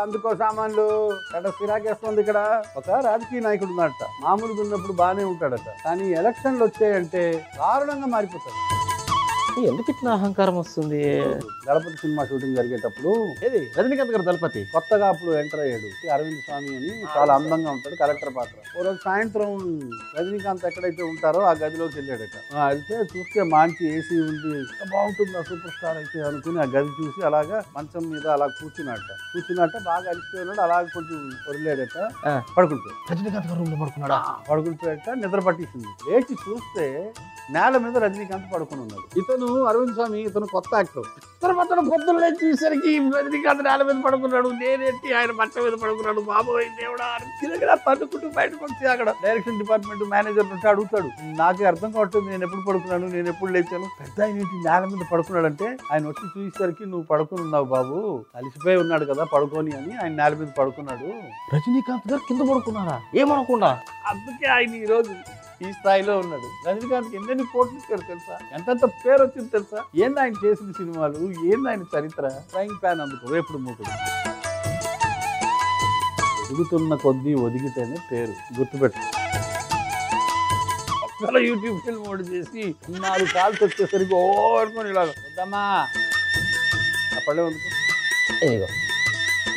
అందుకో సామాన్లు అక్కడ సిరాకేస్తుంది. ఇక్కడ ఒక రాజకీయ నాయకుడు ఉన్నట్ట, మామూలుగా ఉన్నప్పుడు బాగానే ఉంటాడట, కానీ ఎలక్షన్లు వచ్చాయంటే దారుణంగా మారిపోతాడు. ఎందుకు ఇట్లా అహంకారం వస్తుంది? దళపతి సినిమా షూటింగ్ జరిగేటప్పుడు ఏది రజనీకాంత్ గారు దళపతి కొత్తగా అప్పుడు ఎంటర్ అయ్యాడు. అరవింద్ స్వామి అని చాలా అందంగా ఉంటాడు, కలెక్టర్ పాత్ర. ఓ రోజు సాయంత్రం రజనీకాంత్ ఎక్కడైతే ఉంటారో ఆ గదిలోకి వెళ్ళాడట. అయితే చూస్తే మంచి ఏసీ ఉంది, బాగుంటుందా సూపర్ స్టార్ అయితే అనుకుని ఆ గది చూసి అలాగా మంచం మీద అలా కూర్చున్నట్ట బాగా అలిసిపోయి ఉన్నాడు. అలాగే కొంచెం వదిలేడట, పడుకుంటాడు. రజనీకాంత్ గారు రూమ్ లో పడుకున్నాడా? పడుకుంటాడట, నిద్ర పట్టేసింది. లేచి చూస్తే నేల మీద రజనీకాంత్ పడుకుని ఉన్నాడు. ఇతను అరవింద్ స్వామి, ఇతను కొత్త యాక్టర్. తర్వాత పొద్దున్నే చూసరికి రజనీకాంత్ నేల మీద పడుకున్నాడు, నేనేంటి ఆయన బట్ట మీద పడుకున్నాడు. బాబోయ్ దేవుడా తిరగడా తన్నుకుంటూ బయటకు వచ్చి అక్కడ డైరెక్షన్ డిపార్ట్మెంట్ మేనేజర్ నుంచి అడుగుతాడు. నాకే అర్థం కావట్లేదు, నేను ఎప్పుడు పడుకున్నాను, నేను ఎప్పుడు లేచాను. పెద్ద ఆయన ఏంటి నేల మీద పడుకున్నాడు అంటే, ఆయన వచ్చి చూసేసరికి నువ్వు పడుకుని ఉన్నావు బాబు, అలిసిపోయి ఉన్నాడు కదా పడుకొని అని ఆయన నేల మీద పడుకున్నాడు. రజనీకాంత్ గారు కింద పడుకున్నారా? ఏమనుకున్నా? అందుకే ఆయన ఈ రోజు ఈ స్థాయిలో ఉన్నాడు. రజనీకాంత్ ఎన్నెన్ని కోట్లు ఇచ్చారు తెలుసా, ఎంతెంత పేరు వచ్చింది తెలుసా. ఏంది ఆయన చేసిన సినిమాలు, ఏంది ఆయన చరిత్ర. ఫ్రైంగ్ ప్యాన్ అందుకు వేపుడు మూకుడు. ఎదుగుతున్న కొద్దీ ఒదిగితేనే పేరు, గుర్తుపెట్టు. ఒక్కలో యూట్యూబ్ ఫిల్మ్ ఓడి చేసి 4 కాల్స్ వచ్చేసరికి ఓరుకొని ఇలాగ వద్దమ్మా అప్పుడే వండుకో. ఇదిగో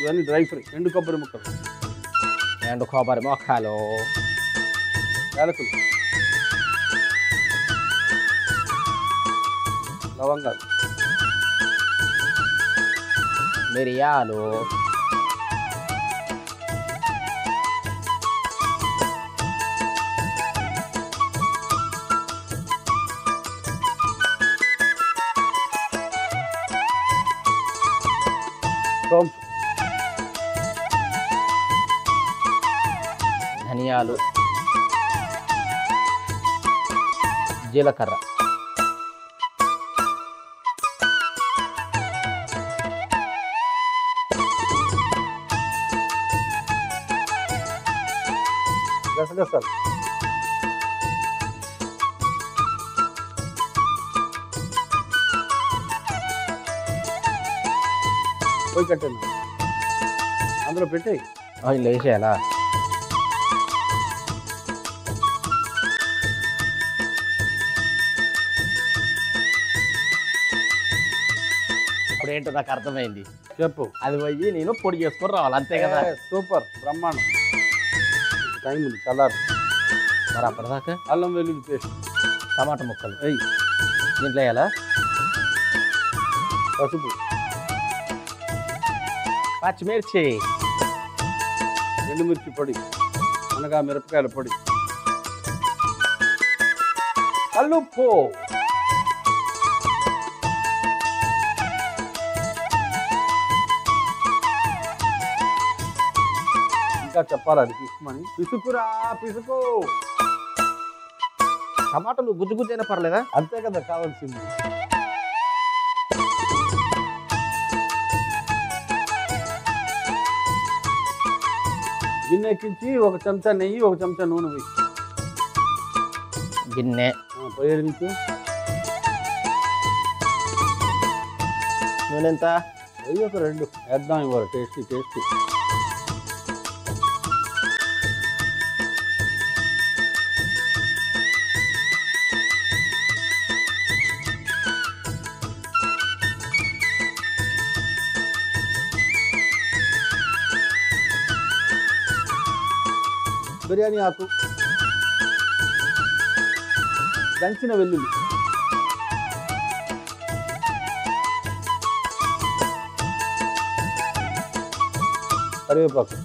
ఇవన్నీ డ్రై ఫ్రై, ఎండు కొబ్బరి ముక్కలు, ఎండు కొబ్బరి మొక్కలు, యాలకులు, లవంగాలు, మిరియాలు, సోంపు, ధనియాలు, జీలకర్ర, గసగసాలు, పోయి కట్టాను అందులో పెట్టి ఆయిల్ వేసేయాలా? ఇప్పుడు ఏంటో నాకు అర్థమైంది. చెప్పు. అది పోయి నేను పొడి చేసుకొని రావాలి, అంతే కదా? సూపర్, బ్రహ్మాండం. టైం ఉంది చల్లారు. మరి అప్పటిదాకా అల్లం వెల్లుల్లి పేస్ట్, టమాటా ముక్కలు వెయ్యి, దీంట్లో వేయాలా? పసుపు, పచ్చిమిర్చి, ఎండుమిర్చి పొడి, అనగా మిరపకాయల పొడి, కల్లుప్పు, ఇంకా చెప్పాలి అది పిసుమని. పిసుకురా పిసుకు. టమాటాలు గుజ్జు గుజ్జు అయినా పర్లేదా? అంతే కదా కావాల్సింది. గిన్నె ఎక్కించి 1 చెంచా నెయ్యి, 1 చెంచా నూనె వేయి. గిన్నె పోయేది నీకు. నూనె ఎంత? వెయ్యి, ఒక 2 వేద్దాం ఇవ్వాలి. Tasty tasty. బిర్యానీ ఆకు, దంచిన వెల్లుల్లి, కరివేపాకు,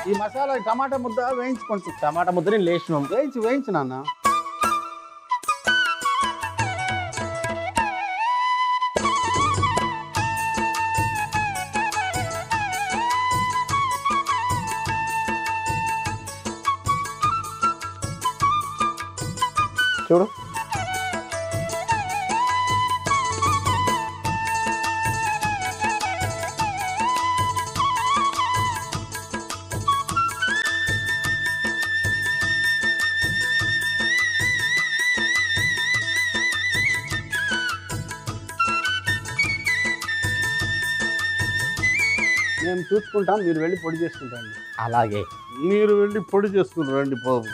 ఈ మసాలా టమాటా ముద్ద వేయించి, కొంచెం టమాటా ముద్దని లేచినాం. వేయించి నాన్న. చూడు, మేము చూసుకుంటాం, మీరు వెళ్ళి పొడి చేసుకుంటాండి. అలాగే. మీరు వెళ్ళి పొడి చేసుకుని రండి బాబు,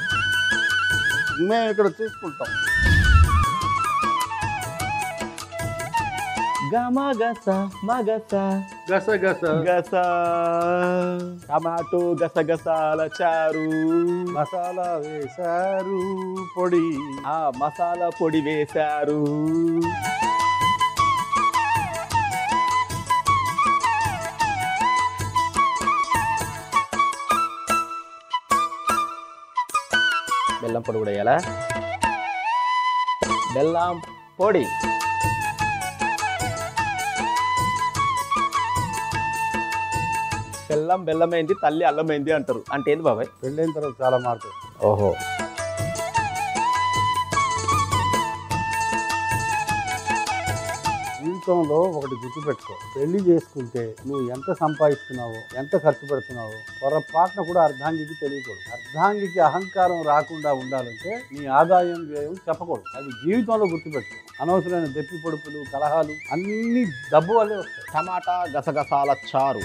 మేము ఇక్కడ చూసుకుంటాం. గమగస మగస గసగస గస టమాటో గసగసాల చారు, మసాలా వేశారు పొడి, ఆ మసాలా పొడి వేశారు. బెల్లం పొడి కూడా వేయాలా? బెల్లం పొడి. బెల్లం బెల్లమైంది, తల్లి అల్లమైంది అంటారు. అంటే ఏంది బాబాయ్? పెళ్ళైన తర్వాత చాలా మారుతుంది. ఓహో. జీవితంలో ఒకటి గుర్తుపెట్టుకో, పెళ్లి చేసుకుంటే నువ్వు ఎంత సంపాదిస్తున్నావో, ఎంత ఖర్చు పెడుతున్నావో పొరపాటున కూడా అర్ధాంగికి తెలియకూడదు. అర్ధాంగికి అహంకారం రాకుండా ఉండాలంటే నీ ఆదాయం వ్యయం చెప్పకూడదు. అది జీవితంలో గుర్తుపెట్టుకో. అనవసరమైన దెప్పి పొడుపులు, కలహాలు అన్ని డబ్బు వల్లే వస్తాయి. టమాటా గసగసాల చారు.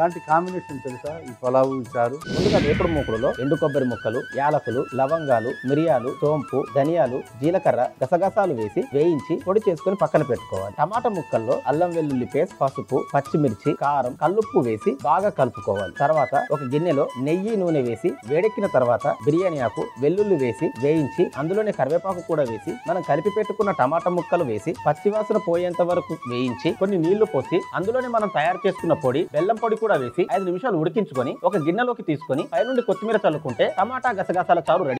ఎలాంటి కాంబినేషన్ తెలుసా ఈ పలావు, ఈ చారు? ముందుగా వేపుడు మూకుడులో ఎండు కొబ్బరి ముక్కలు, యాలకులు, లవంగాలు, మిరియాలు, సోంపు, ధనియాలు, జీలకర్ర, గసగసాలు వేసి వేయించి పొడి చేసుకుని పక్కన పెట్టుకోవాలి. టమాటా ముక్కల్లో అల్లం వెల్లుల్లి పేస్ట్, పసుపు, పచ్చిమిర్చి, కారం, కల్లుప్పు వేసి బాగా కలుపుకోవాలి. తర్వాత ఒక గిన్నెలో నెయ్యి, నూనె వేసి వేడెక్కిన తర్వాత బిర్యానీ ఆకు, వెల్లుల్లి వేసి వేయించి అందులోనే కరివేపాకు కూడా వేసి మనం కలిపి పెట్టుకున్న టమాటా ముక్కలు వేసి పచ్చివాసన పోయేంత వరకు వేయించి కొన్ని నీళ్లు పోసి అందులోనే మనం తయారు చేసుకున్న పొడి, బెల్లం పొడి కూడా వేసి 5 నిమిషాలు ఉడికించుకొని ఒక గిన్నెలోకి తీసుకొని పైనుండి కొత్తిమీర చల్లుకుంటే టమాటా గసగసాల చారు రెడీ.